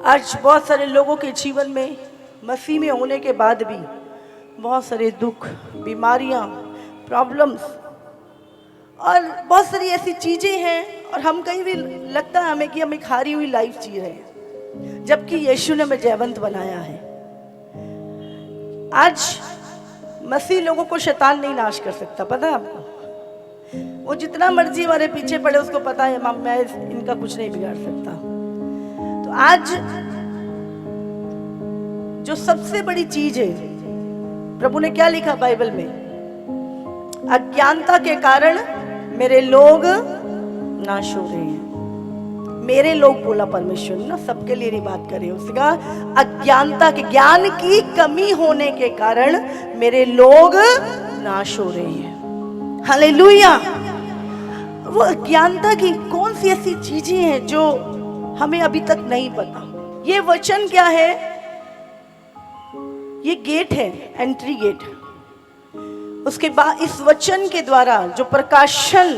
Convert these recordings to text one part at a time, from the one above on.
आज बहुत सारे लोगों के जीवन में मसीह में होने के बाद भी बहुत सारे दुख, बीमारियां, प्रॉब्लम्स और बहुत सारी ऐसी चीज़ें हैं, और हम कहीं भी लगता है हमें कि हम एक हारी हुई लाइफ जी रहे हैं, जबकि यीशु ने हमें जयवंत बनाया है। आज मसीह लोगों को शैतान नहीं नाश कर सकता, पता है आपको? वो जितना मर्जी हमारे पीछे पड़े, उसको पता है मैं इनका कुछ नहीं बिगाड़ सकता। तो आज जो सबसे बड़ी चीज है, प्रभु ने क्या लिखा बाइबल में? अज्ञानता के कारण मेरे लोग नाश हो रहे हैं। मेरे लोग बोला परमेश्वर ने, ना सबके लिए नहीं बात करे। उसने कहा अज्ञानता के, ज्ञान की कमी होने के कारण मेरे लोग नाश हो रहे हैं। हालेलुया। वो अज्ञानता की कौन सी ऐसी चीजें हैं जो हमें अभी तक नहीं पता? ये वचन क्या है? ये गेट है, एंट्री गेट। उसके बाद इस वचन के द्वारा जो प्रकाशन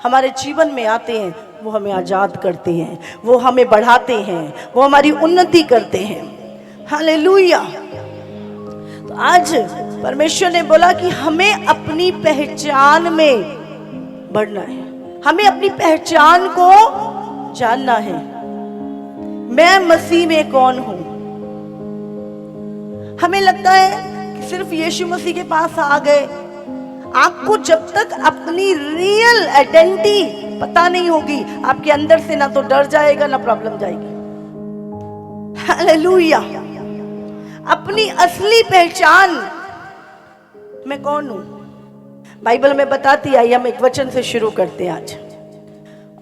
हमारे जीवन में आते हैं, वो हमें आजाद करते हैं, वो हमें बढ़ाते हैं, वो हमारी उन्नति करते हैं। हालेलुया। तो आज परमेश्वर ने बोला कि हमें अपनी पहचान में बढ़ना है, हमें अपनी पहचान को जानना है। मैं मसीह में कौन हूं? हमें लगता है कि सिर्फ यीशु मसीह के पास आ गए। आपको जब तक अपनी रियल आइडेंटिटी पता नहीं होगी, आपके अंदर से ना तो डर जाएगा ना प्रॉब्लम जाएगी। हालेलुया। अपनी असली पहचान मैं कौन हूं, बाइबल में बताती है। हम एक वचन से शुरू करते हैं आज।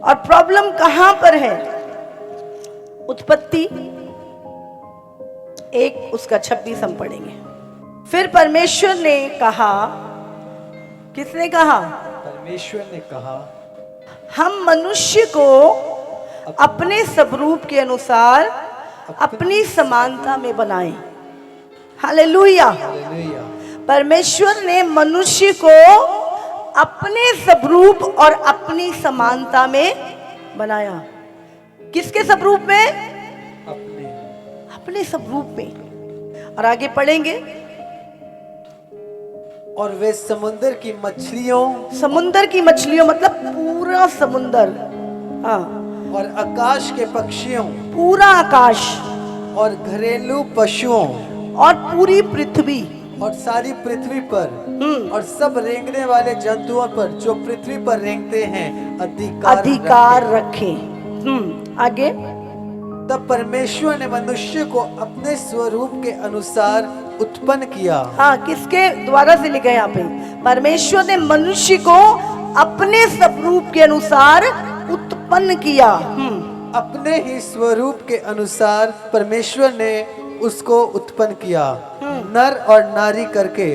और प्रॉब्लम कहां पर है? उत्पत्ति 1 उसका 26 हम पढ़ेंगे। फिर परमेश्वर ने कहा, किसने कहा? परमेश्वर ने कहा, हम मनुष्य को अपने स्वरूप के अनुसार अपनी समानता में बनाएं। हालेलुया। हालेलुया। परमेश्वर ने मनुष्य को अपने स्वरूप और अपनी समानता में बनाया। किसके स्वरूप में? अपने स्वरूप में। और आगे पढ़ेंगे। और वे समुद्र की मछलियों मतलब पूरा समुद्र, हाँ, और आकाश के पक्षियों, पूरा आकाश, और घरेलू पशुओं, और पूरी पृथ्वी, और सारी पृथ्वी पर, और सब रेंगने वाले जंतुओं पर जो पृथ्वी पर रेंगते हैं अधिकार रखे। आगे। तब परमेश्वर ने मनुष्य को अपने स्वरूप के अनुसार उत्पन्न किया। हाँ, किसके द्वारा से लिखा है यहाँ पे? परमेश्वर ने मनुष्य को अपने स्वरूप के अनुसार उत्पन्न किया। अपने ही स्वरूप के अनुसार परमेश्वर ने उसको उत्पन्न किया। नर और नारी करके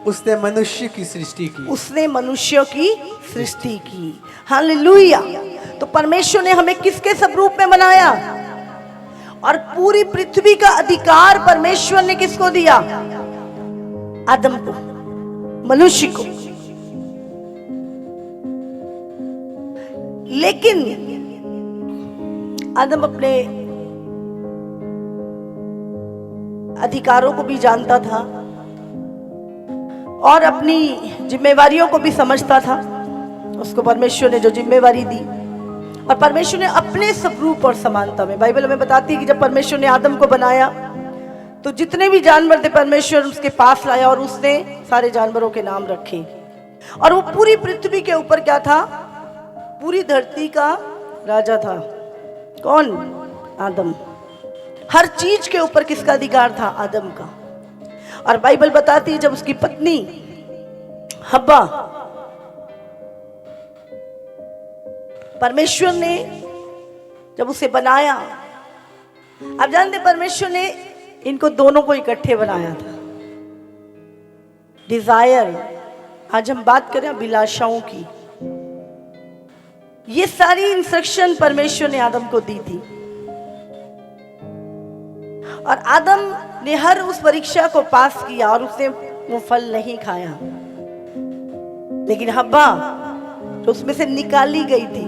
उसने मनुष्य की सृष्टि की। उसने मनुष्यों की सृष्टि की। हालेलुया। तो परमेश्वर ने हमें किसके स्वरूप में बनाया? और पूरी पृथ्वी का अधिकार परमेश्वर ने किसको दिया? आदम को, मनुष्य को। लेकिन आदम अपने अधिकारों को भी जानता था और अपनी जिम्मेवारियों को भी समझता था। उसको परमेश्वर ने जो जिम्मेवारी दी, और परमेश्वर ने अपने स्वरूप और समानता में, बाइबल में बताती है कि जब परमेश्वर ने आदम को बनाया तो जितने भी जानवर थे परमेश्वर उसके पास लाया और उसने सारे जानवरों के नाम रखे। और वो पूरी पृथ्वी के ऊपर क्या था? पूरी धरती का राजा था। कौन? आदम। हर चीज के ऊपर किसका अधिकार था? आदम का। और बाइबल बताती है जब उसकी पत्नी हब्बा, परमेश्वर ने जब उसे बनाया, आप जानते परमेश्वर ने इनको दोनों को इकट्ठे बनाया था। डिजायर, आज हम बात करें अभिलाषाओं की, ये सारी इंस्ट्रक्शन परमेश्वर ने आदम को दी थी। और आदम ने हर उस परीक्षा को पास किया और उसने वो फल नहीं खाया। लेकिन हब्बा जो उसमें से निकाली गई थी,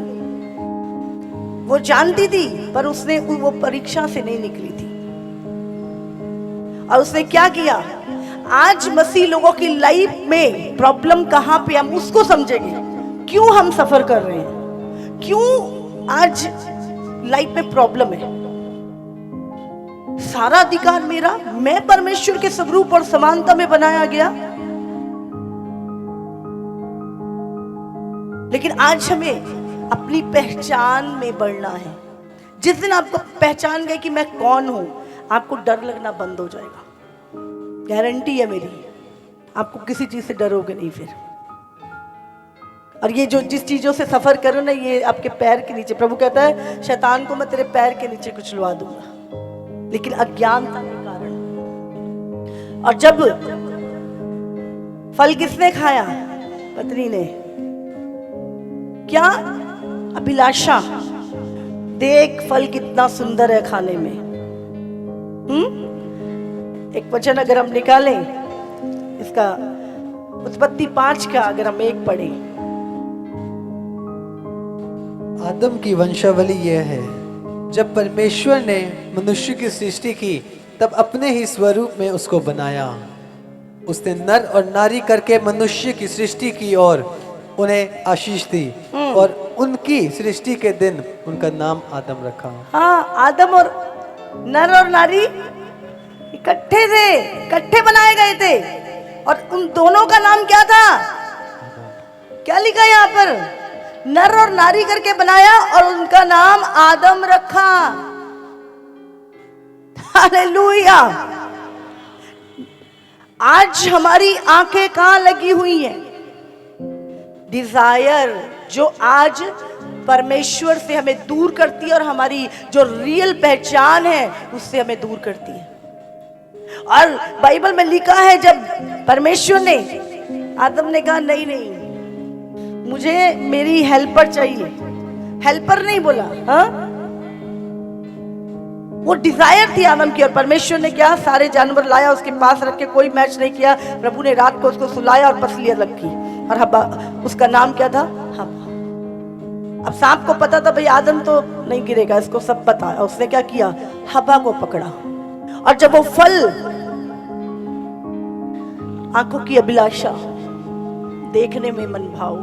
वो जानती थी, पर उसने वो परीक्षा से नहीं निकली थी। और उसने क्या किया? आज मसीह लोगों की लाइफ में प्रॉब्लम कहां पे, हम उसको समझेंगे। क्यों हम सफर कर रहे हैं, क्यों आज लाइफ में प्रॉब्लम है। सारा अधिकार मेरा, मैं परमेश्वर के स्वरूप और समानता में बनाया गया, लेकिन आज हमें अपनी पहचान में बढ़ना है। जिस दिन आपको पहचान गए कि मैं कौन हूं, आपको डर लगना बंद हो जाएगा। गारंटी है मेरी, आपको किसी चीज से डरोगे नहीं फिर। और ये जो जिस चीजों से सफर करो ना, ये आपके पैर के नीचे, प्रभु कहता है शैतान को मैं तेरे पैर के नीचे कुचलवा दूंगा, लेकिन अज्ञानता के कारण। और जब फल किसने खाया? पत्नी ने। क्या? अभिलाषा। देख फल कितना सुंदर है खाने में। एक वचन अगर हम निकालें इसका, उत्पत्ति 5 का अगर हम 1 पढ़ें, आदम की वंशावली यह है, जब परमेश्वर ने मनुष्य की सृष्टि की तब अपने ही स्वरूप में उसको बनाया। उसने नर और नारी करके मनुष्य की सृष्टि की और उन्हें आशीष दी, और उनकी सृष्टि के दिन उनका नाम आदम रखा। हाँ, आदम और नर और नारी इकट्ठे थे, इकट्ठे बनाए गए थे, और उन दोनों का नाम क्या था? क्या लिखा है यहाँ पर? नर और नारी करके बनाया और उनका नाम आदम रखा। हालेलुया। आज हमारी आंखें कहां लगी हुई हैं? डिजायर, जो आज परमेश्वर से हमें दूर करती है और हमारी जो रियल पहचान है उससे हमें दूर करती है। और बाइबल में लिखा है, जब परमेश्वर ने, आदम ने कहा नहीं नहीं, मुझे मेरी हेल्पर चाहिए। हेल्पर नहीं बोला, हाँ, वो डिजायर थी आदम की। और परमेश्वर ने क्या? सारे जानवर लाया, उसके पास रख के, कोई मैच नहीं किया। प्रभु ने रात को उसको सुलाया और पसली अलग की, और हब्बा, उसका नाम क्या था? हब्बा। अब सांप को पता था भाई आदम तो नहीं गिरेगा, इसको सब पता है। उसने क्या किया? हब्बा को पकड़ा, और जब वो फल, आंखों की अभिलाषा, देखने में मन भाव,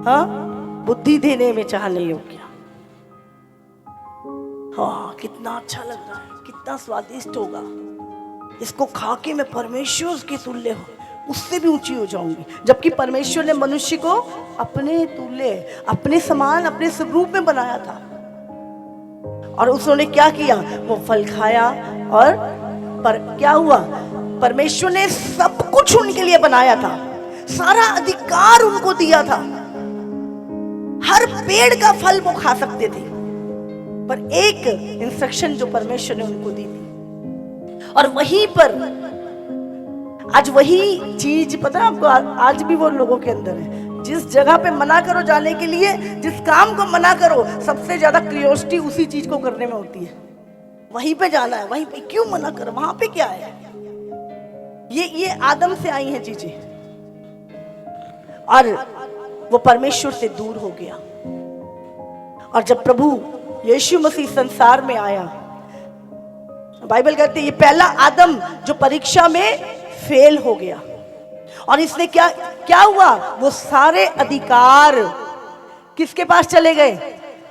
हाँ, बुद्धि देने में चाहने योग्य, हाँ, कितना अच्छा लग रहा है, कितना स्वादिष्ट होगा, इसको खा के मैं परमेश्वर के तुल्य हो, उससे भी ऊंची हो जाऊंगी। जबकि परमेश्वर ने मनुष्य को अपने तुल्य, अपने समान, अपने स्वरूप में बनाया था। और उसने क्या किया? वो फल खाया, और पर क्या हुआ? परमेश्वर ने सब कुछ उनके लिए बनाया था, सारा अधिकार उनको दिया था, हर पेड़ का फल वो खा सकते थे, पर एक इंस्ट्रक्शन जो परमेश्वर ने उनको दी थी। और वहीं पर आज वही चीज, पता है आपको, आज भी वो लोगों के अंदर है। जिस जगह पे मना करो जाने के लिए, जिस काम को मना करो, सबसे ज्यादा क्यूरियोसिटी उसी चीज को करने में होती है। वहीं पे जाना है, वहीं पे क्यों मना करो, वहां पे क्या है? ये आदम से आई हैं चीजें, और वो परमेश्वर से दूर हो गया। और जब प्रभु यीशु मसीह संसार में आया, बाइबल कहती है ये पहला आदम जो परीक्षा में फेल हो गया, और इसने क्या हुआ? वो सारे अधिकार किसके पास चले गए?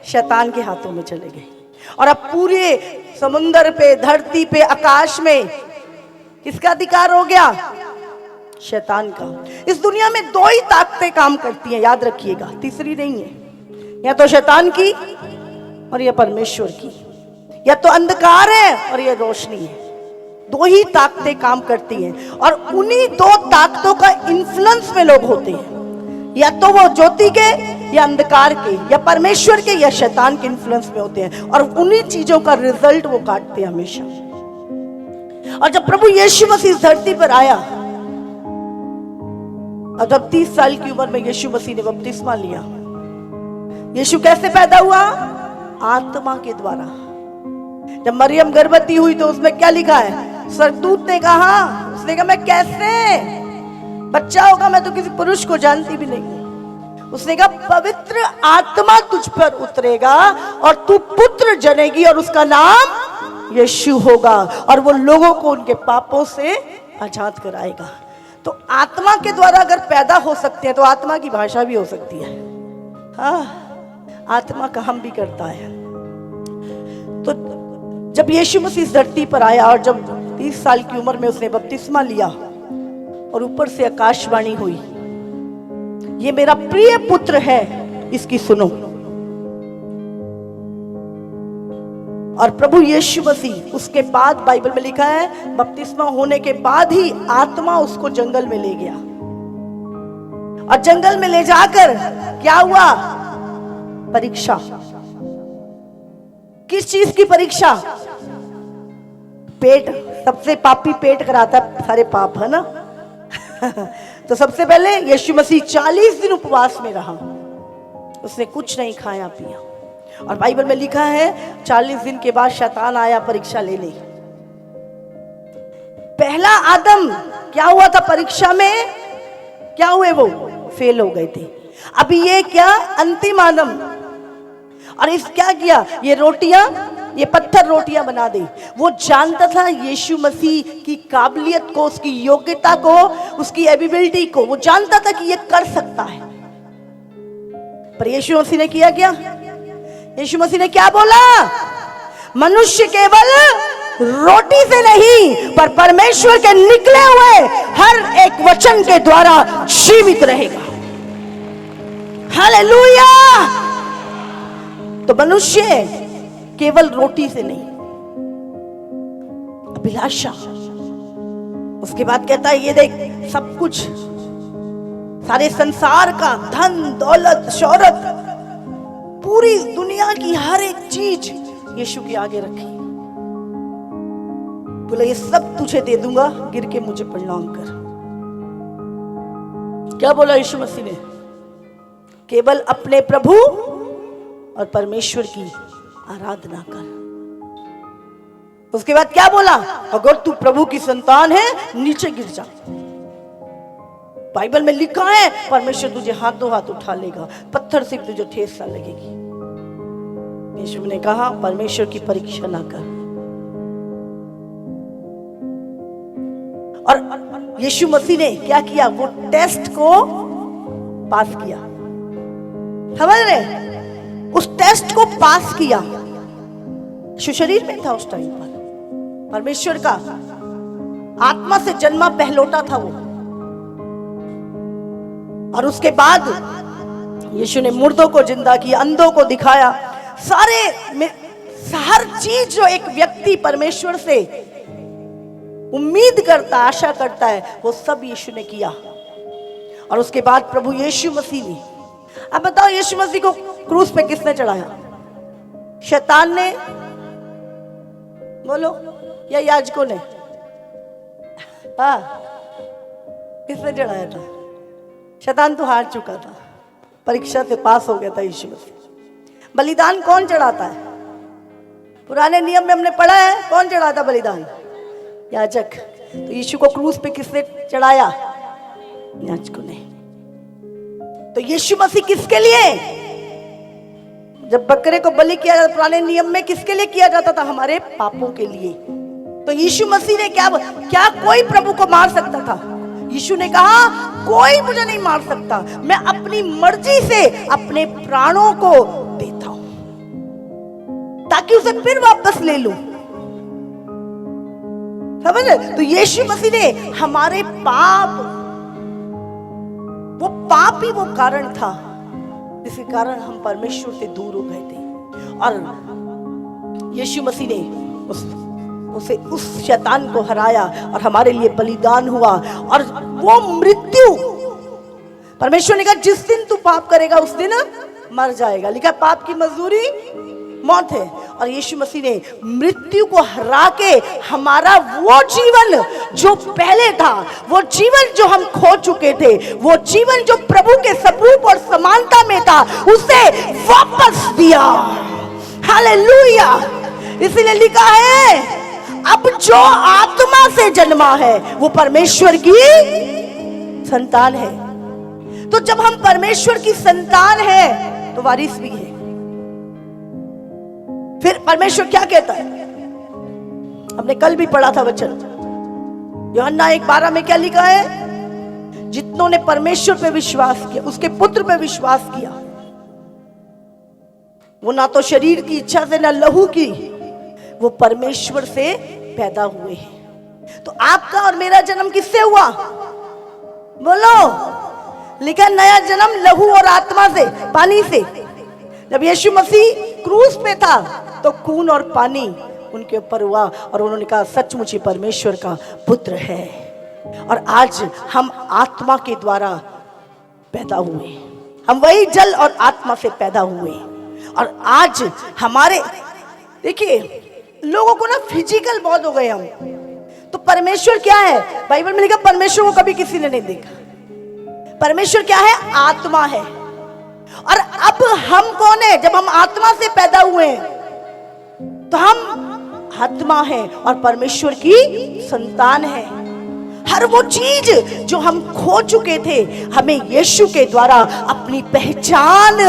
शैतान के हाथों में चले गए। और अब पूरे समुंदर पे, धरती पे, आकाश में किसका अधिकार हो गया? शैतान का। इस दुनिया में 2 ही ताकतें काम करती हैं, याद रखिएगा, तीसरी नहीं है। या तो शैतान की और या परमेश्वर की, या तो अंधकार है और या रोशनी है। 2 ही ताकतें काम करती हैं, और उन्हीं 2 ताकतों का इन्फ्लुएंस में लोग होते हैं। या तो वो ज्योति के, या अंधकार के, या परमेश्वर के, या शैतान के इन्फ्लुएंस में होते हैं, और उन्हीं चीजों का रिजल्ट वो काटते हैं हमेशा। और जब प्रभु यीशु मसीह धरती पर आया, और जब 30 साल की उम्र में यीशु मसीह ने बपतिस्मा लिया। यीशु कैसे पैदा हुआ? आत्मा के द्वारा। जब मरियम गर्भवती हुई तो उसमें क्या लिखा है? स्वर्गदूत ने कहा, उसने कहा मैं कैसे बच्चा होगा, मैं तो किसी पुरुष को जानती भी नहीं। उसने कहा पवित्र आत्मा तुझ पर उतरेगा और तू पुत्र जनेगी और उसका नाम यीशु होगा और वो लोगों को उनके पापों से आजाद कराएगा। तो आत्मा के द्वारा अगर पैदा हो सकते हैं तो आत्मा की भाषा भी हो सकती है। हाँ, आत्मा काम भी करता है। तो जब यीशु मसीह इस धरती पर आया और जब 30 साल की उम्र में उसने बपतिस्मा लिया और ऊपर से आकाशवाणी हुई, ये मेरा प्रिय पुत्र है, इसकी सुनो। और प्रभु यीशु मसीह उसके बाद बाइबल में लिखा है बपतिस्मा होने के बाद ही आत्मा उसको जंगल में ले गया और जंगल में ले जाकर क्या हुआ? परीक्षा। किस चीज की परीक्षा? पेट। सबसे पापी पेट कराता है सारे पाप, है ना? तो सबसे पहले यीशु मसीह 40 दिन उपवास में रहा, उसने कुछ नहीं खाया पिया और बाइबल में लिखा है 40 दिन के बाद शैतान आया परीक्षा लेने। पहला आदम क्या हुआ था परीक्षा में? क्या हुए? वो फेल हो गए थे। अभी ये क्या? अंतिम आदम। और इस क्या किया? ये रोटियां, ये पत्थर रोटियां बना दी। वो जानता था यीशु मसीह की काबिलियत को, उसकी योग्यता को, उसकी एबिलिटी को, वो जानता था कि ये कर सकता है। पर यीशु मसीह ने किया क्या? यीशु मसीह ने क्या बोला? मनुष्य केवल रोटी से नहीं पर परमेश्वर के निकले हुए हर एक वचन के द्वारा जीवित रहेगा। हालेलुया। तो मनुष्य केवल रोटी से नहीं, अभिलाषा। उसके बाद कहता है ये देख, सब कुछ, सारे संसार का धन दौलत शौहरत, पूरी दुनिया की हर एक चीज यीशु के आगे रखी। बोला ये सब तुझे दे दूंगा, गिर के मुझे प्रणाम कर। क्या बोला यीशु मसीह ने? केवल अपने प्रभु और परमेश्वर की आराधना कर। उसके बाद क्या बोला? अगर तू प्रभु की संतान है नीचे गिर जा। बाइबल में लिखा है परमेश्वर तुझे हाथों हाथ उठा लेगा, पत्थर से तुझे ठेस ना लगेगी। यीशु ने कहा परमेश्वर की परीक्षा ना कर। और यीशु मसीह ने क्या किया? वो टेस्ट को पास किया। समझ रहे? उस टेस्ट को पास किया। शरीर में था उस टाइम पर, परमेश्वर का आत्मा से जन्मा पहलोटा था वो। और उसके बाद यीशु ने मुर्दों को जिंदा किया, अंधों को दिखाया, हर चीज जो एक व्यक्ति परमेश्वर से उम्मीद करता, आशा करता है, वो सब यीशु ने किया। और उसके बाद प्रभु यीशु मसीह ने, अब बताओ यीशु मसीह को क्रूस पे किसने चढ़ाया? शैतान ने? बोलो, या याजकों ने? हाँ, किसने चढ़ाया था? शैतान तो हार चुका था, परीक्षा से पास हो गया था यीशु मसीह। बलिदान कौन चढ़ाता है? पुराने नियम में हमने पढ़ा है कौन चढ़ाता बलिदान? याजक। तो यीशु को क्रूस पे किसने चढ़ाया? याजकों ने। तो यीशु मसीह किसके लिए? जब बकरे को बलि किया जाता पुराने नियम में, किसके लिए किया जाता था? हमारे पापों के लिए। तो यीशु मसीह ने क्या कोई प्रभु को मार सकता था? यीशु ने कहा कोई मुझे नहीं मार सकता, मैं अपनी मर्जी से अपने प्राणों को देता हूं ताकि उसे फिर वापस ले लूं। समझ? तो यीशु मसीह ने हमारे पाप, वो पाप ही वो कारण था जिसके कारण हम परमेश्वर से दूर हो गए थे। और यीशु मसीह ने उस शैतान को हराया और हमारे लिए बलिदान हुआ। और वो मृत्यु, परमेश्वर ने कहा जिस दिन तू पाप करेगा उस दिन मर जाएगा। लिखा पाप की मजदूरी मौत है। और यीशु मसीह ने मृत्यु को हरा के हमारा वो जीवन जो पहले था, वो जीवन जो हम खो चुके थे, वो जीवन जो प्रभु के स्वरूप और समानता में था, उसे वापस दिया। हालेलुया। इसलिए लिखा है अब जो आत्मा से जन्मा है वो परमेश्वर की संतान है। तो जब हम परमेश्वर की संतान है तो वारिस भी है। फिर परमेश्वर क्या कहता है, हमने कल भी पढ़ा था वचन, यूहन्ना 1:12 में क्या लिखा है, जितनों ने परमेश्वर पे विश्वास किया, उसके पुत्र पे विश्वास किया, वो ना तो शरीर की इच्छा से ना लहू की, वो परमेश्वर से पैदा हुए हैं। तो आपका और मेरा जन्म किससे हुआ? बोलो, लिखा नया जन्म लहू और आत्मा से, पानी से। जब यीशु मसीह क्रूस पे था तो खून और पानी उनके ऊपर हुआ और उन्होंने कहा सचमुच परमेश्वर का पुत्र है। और आज हम आत्मा के द्वारा पैदा हुए, हम वही जल और आत्मा से पैदा हुए। और आज हमारे, देखिए लोगों को ना फिजिकल बहुत हो गए हम, तो परमेश्वर क्या है, बाइबल में लिखा परमेश्वर को कभी किसी ने नहीं देखा। परमेश्वर क्या है? आत्मा है। और अब हम कौन है? जब हम आत्मा से पैदा हुए हैं तो हम आत्मा है और परमेश्वर की संतान है। हर वो चीज जो हम खो चुके थे, हमें यीशु के द्वारा अपनी पहचान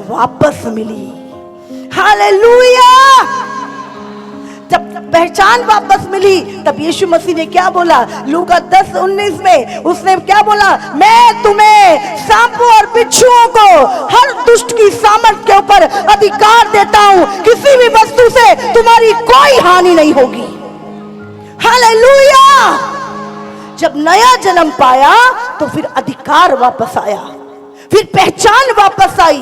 वापस मिली। हालेलुया! जब पहचान वापस मिली तब यीशु मसीह ने क्या बोला? लूका 10:19 में उसने क्या बोला? मैं तुम्हें सांपों और बिच्छुओं को, हर दुष्ट की सामर्थ के ऊपर अधिकार देता हूं, किसी भी वस्तु से तुम्हारी कोई हानि नहीं होगी। हालेलुया! जब नया जन्म पाया तो फिर अधिकार वापस आया, फिर पहचान वापस आई।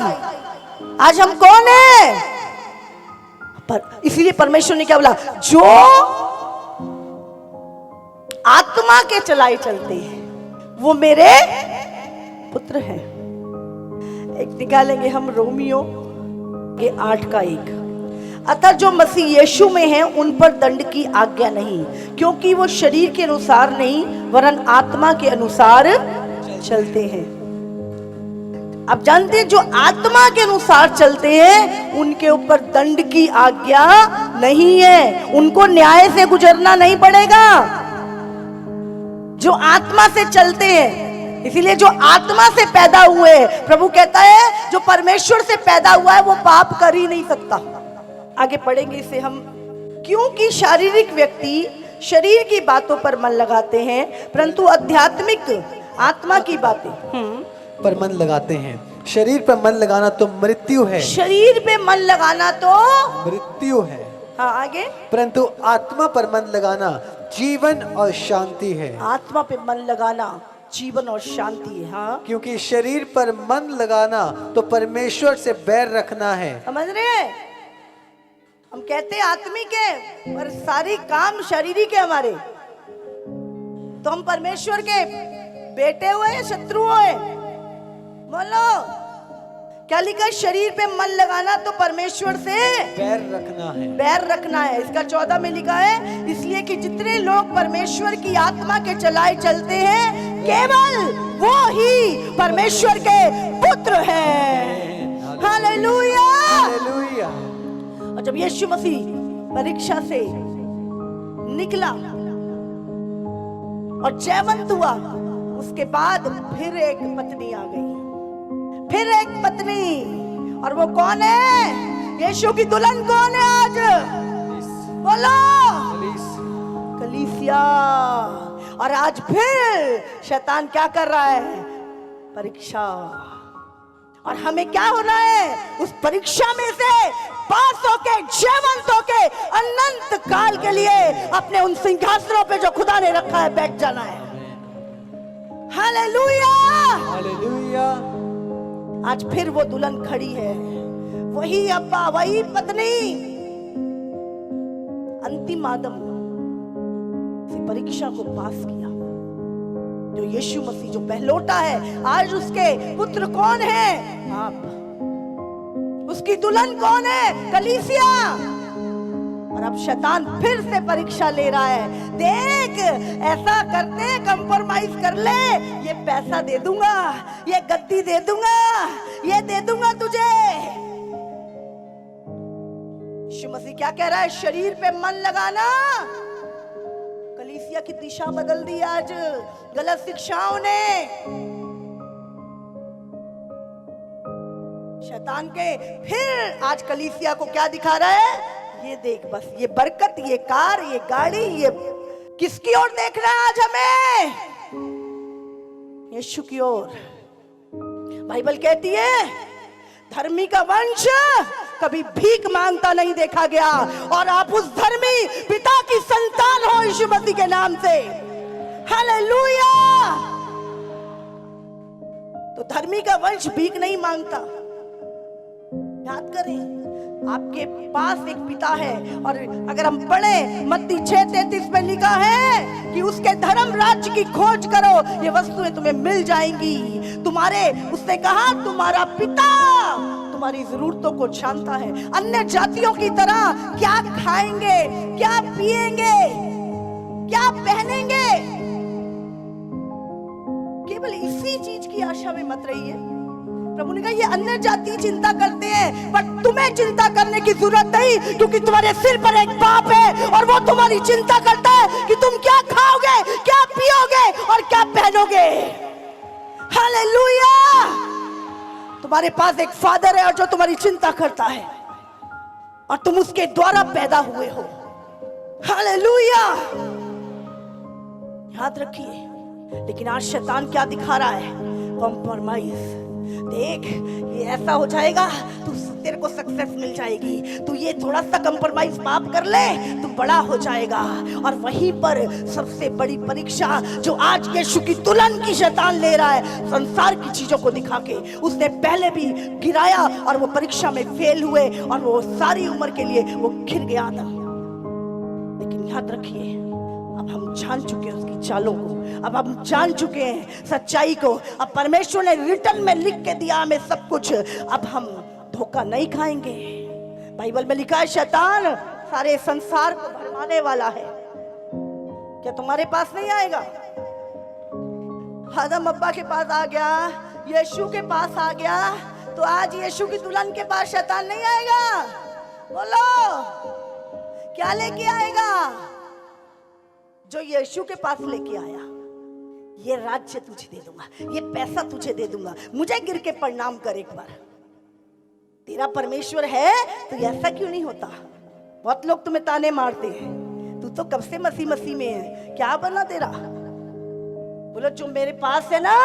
आज हम कौन है? पर इसीलिए परमेश्वर ने क्या बोला? जो आत्मा के चलाए चलते हैं वो मेरे पुत्र हैं। एक निकालेंगे हम रोमियो के 8:1। अतः जो मसीह यीशु में है उन पर दंड की आज्ञा नहीं, क्योंकि वो शरीर के अनुसार नहीं वरन आत्मा के अनुसार चलते हैं। अब जानते हैं जो आत्मा के अनुसार चलते हैं उनके ऊपर दंड की आज्ञा नहीं है, उनको न्याय से गुजरना नहीं पड़ेगा। जो आत्मा से चलते हैं, इसीलिए जो आत्मा से पैदा हुए, प्रभु कहता है जो परमेश्वर से पैदा हुआ है वो पाप कर ही नहीं सकता। आगे पढ़ेंगे इसे हम। क्योंकि शारीरिक व्यक्ति शरीर की बातों पर मन लगाते हैं, परंतु आध्यात्मिक आत्मा की बातें पर मन लगाते हैं। शरीर पर मन लगाना तो मृत्यु है, शरीर पे मन लगाना तो मृत्यु है। हाँ आगे, परंतु आत्मा पर मन लगाना जीवन और शांति है। आत्मा पे मन लगाना जीवन और शांति है। हाँ, क्योंकि शरीर पर मन लगाना तो परमेश्वर से बैर रखना है। समझ रहे हैं? हम कहते हैं आत्मिक है पर सारी काम शरीरी के हमारे, तो हम परमेश्वर के बेटे हुए या शत्रु हुए? बोलो, क्या लिखा है? शरीर पे मन लगाना तो परमेश्वर से बैर रखना है, बैर रखना है। इसका 14 में लिखा है, इसलिए कि जितने लोग परमेश्वर की आत्मा के चलाए चलते हैं केवल वो ही परमेश्वर के पुत्र हैं। हालेलुया! हालेलुया! और जब यीशु मसीह परीक्षा से निकला और जयवंत हुआ, उसके बाद फिर एक पत्नी आ गई, फिर एक पत्नी। और वो कौन है? यीशु की दुल्हन कौन है आज? बोलो, कलीसिया। और आज फिर शैतान क्या कर रहा है? परीक्षा। और हमें क्या होना है? उस परीक्षा में से पास होके, जयवंत होके अनंत काल के लिए अपने उन सिंहासनों पे जो खुदा ने रखा है बैठ जाना है। हालेलुया! हालेलुया! आज फिर वो दुल्हन खड़ी है, वही अब्बा, वही पत्नी। अंतिम आदम से परीक्षा को पास किया, जो यीशु मसीह जो पहलोटा है, आज उसके पुत्र कौन है? आप। उसकी दुल्हन कौन है? कलीसिया। और अब शैतान फिर से परीक्षा ले रहा है। देख, ऐसा करते, कंप्रोमाइज कर ले, ये पैसा दे दूंगा, ये गद्दी दे दूंगा, ये दे दूंगा तुझे। यीशु मसीह क्या कह रहा है? शरीर पे मन लगाना। कलीसिया की दिशा बदल दी आज गलत शिक्षाओं ने। शैतान के फिर आज कलीसिया को क्या दिखा रहा है? ये देख, बस ये बरकत, ये कार, ये गाड़ी, ये किसकी ओर देख रहा है आज हमें? यीशु की ओर। बाइबल कहती है धर्मी का वंश कभी भीख मांगता नहीं देखा गया, और आप उस धर्मी पिता की संतान हो यीशु मसीह के नाम से। हालेलुया। तो धर्मी का वंश भीख नहीं मांगता। याद करें, आपके पास एक पिता है, और अगर हम पढ़े मत्ती 6:33 में लिखा है कि उसके धर्म राज्य की खोज करो, ये वस्तुएं तुम्हें मिल जाएंगी। उसने कहा तुम्हारा पिता तुम्हारी जरूरतों को जानता है। अन्य जातियों की तरह क्या खाएंगे, क्या पिएंगे, क्या पहनेंगे, केवल इसी चीज की आशा में मत रहिए। प्रभु ने कहा ये अन्य जाति चिंता करते हैं, पर तुम्हें चिंता करने की जरूरत नहीं, क्योंकि तुम्हारे सिर पर एक बाप है और वो तुम्हारी चिंता करता है कि तुम क्या खाओगे, क्या पियोगे और क्या पहनोगे। हालेलुया। तुम्हारे पास एक फादर है और जो तुम्हारी चिंता करता है, और तुम उसके द्वारा पैदा हुए हो। हालेलुया। याद रखिए। लेकिन आज शैतान क्या दिखा रहा है? कॉम्प्रोमाइज। देख, ये ऐसा हो जाएगा, तेरे को सक्सेस मिल जाएगी, तू ये थोड़ा सा कंप्रोमाइज पाप कर ले, तू बड़ा हो जाएगा। और वहीं पर सबसे बड़ी परीक्षा जो आज यीशु की दुल्हन की शैतान ले रहा है, संसार की चीजों को दिखा के उसने पहले भी गिराया, और वो परीक्षा में फेल हुए, और वो सारी उम्र के लिए वो गिर गया था। लेकिन याद रखिए, अब हम जान चुके हैं उसकी चालों को, अब हम जान चुके हैं सच्चाई को। अब परमेश्वर ने रिटर्न में लिख के दिया हमें सब कुछ। अब हम धोखा नहीं खाएंगे। बाइबल में लिखा है शैतान सारे संसार को भरमाने वाला है। क्या तुम्हारे पास नहीं आएगा? आदम अब्बा के पास आ गया, यीशु के पास आ गया, तो आज यीशु की दुल्हन के पास शैतान नहीं आएगा? बोलो, क्या लेके आएगा? जो यीशु के पास लेके आया, ये राज्य तुझे दे दूंगा, ये पैसा तुझे दे दूंगा, मुझे गिर के प्रणाम कर एक बार। तेरा परमेश्वर है तो ऐसा क्यों नहीं होता? बहुत लोग तुम्हें ताने मारते हैं, तू तो कब से मसीह मसीह में है, क्या बना तेरा? बोलो, जो मेरे पास है ना,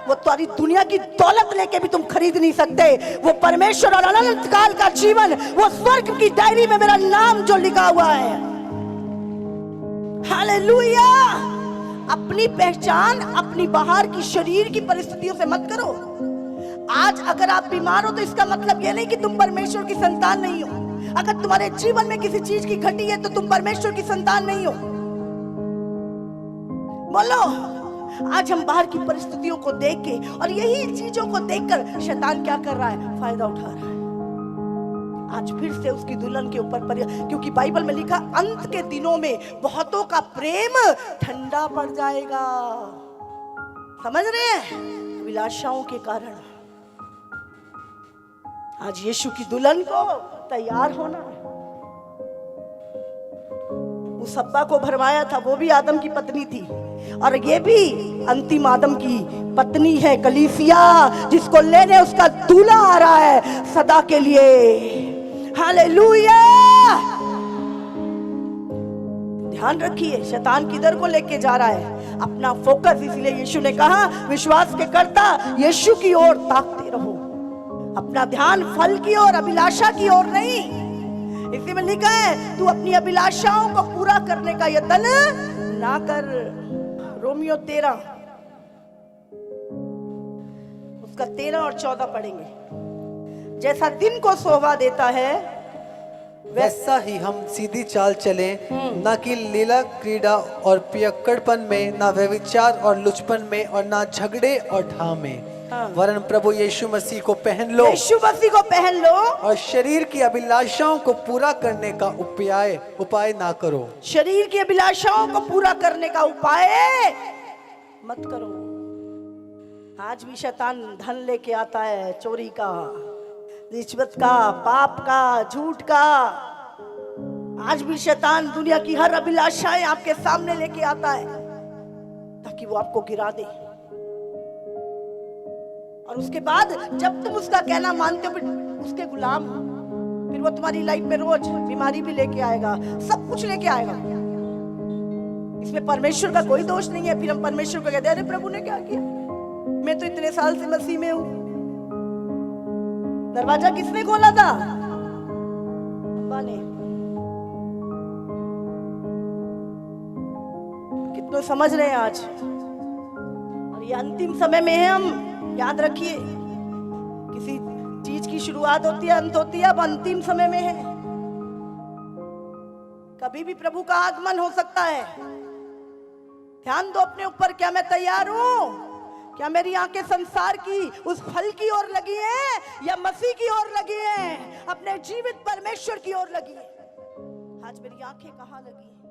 वो तुम्हारी दुनिया की दौलत लेके भी तुम खरीद नहीं सकते। वो परमेश्वर और अनंत काल का जीवन, वो स्वर्ग की डायरी में मेरा नाम जो लिखा हुआ है। हालेलुया। अपनी पहचान अपनी बाहर की शरीर की परिस्थितियों से मत करो। आज अगर आप बीमार हो तो इसका मतलब यह नहीं कि तुम परमेश्वर की संतान नहीं हो। अगर तुम्हारे जीवन में किसी चीज की घटी है तो तुम परमेश्वर की संतान नहीं हो। बोलो, आज हम बाहर की परिस्थितियों को देख के और यही चीजों को देखकर शैतान क्या कर रहा है? फायदा उठा रहा है। आज फिर से उसकी दुल्हन के ऊपर क्योंकि बाइबल में लिखा अंत के दिनों में बहुतों का प्रेम ठंडा पड़ जाएगा। समझ रहे हैं? अभिलाषाओं के कारण आज यीशु की दुल्हन को तैयार होना है। उस हब्बा को भरमाया था, वो भी आदम की पत्नी थी, और ये भी अंतिम आदम की पत्नी है कलीसिया, जिसको लेने उसका दूल्हा आ रहा है सदा के लिए। हालेलुया। ध्यान रखिए, शैतान किधर को लेके जा रहा है? अपना फोकस, इसलिए यीशु ने कहा विश्वास के कर्ता यीशु की ओर ताकते रहो। अपना ध्यान फल की ओर, अभिलाषा की ओर नहीं। इसी में लिखा है तू अपनी अभिलाषाओं को पूरा करने का यत्न ना कर। रोमियो 13 उसका 13 और 14 पढ़ेंगे। जैसा दिन को शोभा देता है वैसा ही हम सीधी चाल चलें, ना कि लीला क्रीड़ा और पियक्कड़पन में, ना व्यभिचार और लुचपन में, और ना झगड़े और ढा में, वरन प्रभु यीशु मसीह को पहन लो। यीशु मसीह को पहन लो और शरीर की अभिलाषाओं को पूरा करने का उपाय ना करो। शरीर की अभिलाषाओं को पूरा करने का उपाय मत करो। आज भी शैतान धन लेके आता है, चोरी का, रिश्वत का, पाप का, झूठ का। आज भी शैतान दुनिया की हर अभिलाषाएं आपके सामने लेके आता है ताकि वो आपको गिरा दे। और उसके बाद जब तुम उसका कहना मानते हो, फिर उसके गुलाम हो, फिर वो तुम्हारी लाइफ में रोज बीमारी भी लेके आएगा, सब कुछ लेके आएगा। इसमें परमेश्वर का कोई दोष नहीं है। फिर हम परमेश्वर को कहते हैं अरे प्रभु ने क्या किया, मैं तो इतने साल से मसीह में हूं। दरवाजा किसने खोला था? अब्बा ने। कितने समझ रहे हैं आज। और ये अंतिम समय में है हम, याद रखिए, किसी चीज की शुरुआत होती है, अंत होती है, अब अंतिम समय में है। कभी भी प्रभु का आगमन हो सकता है। ध्यान दो अपने ऊपर, क्या मैं तैयार हूं? क्या मेरी आंखें संसार की उस फल की ओर लगी हैं या मसीह की ओर लगी हैं, अपने जीवित परमेश्वर की ओर लगी हैं? आज मेरी आंखें कहां लगी हैं?